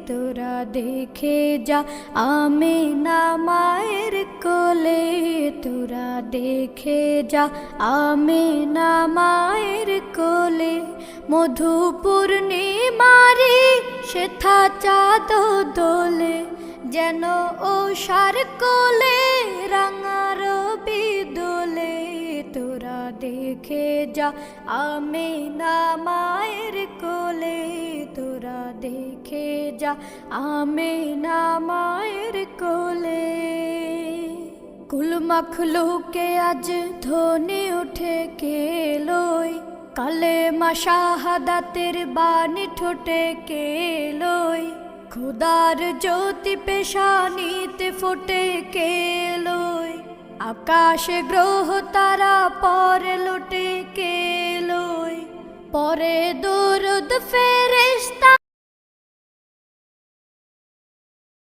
তোরা দেখে যা আমিনা মায়ের কোলে, তোরা দেখে যা আমিনা মায়ের কোলে। মধু পূর্ণিমারি সেথা চাঁদ দোলে, যেন ওষার কোলে রাঙা রবি দোলে। তোরা দেখে যা আমিনা মায়ের কোলে, তোরা দেখে যা আমিনা মায়ের কোলে। কুল মখলুকে আজ ধ্বনি উঠে কেলোয়, কালেমা শাহাদাতের বাণী ঠোঁটে কেলোয়। খুদার জ্যোতি পেশানিতে ফুটে কেলোয়, আকাশে গ্রহ তারা পরে লুটে কেলোয়। পরে দুরুদ ফেরেশতা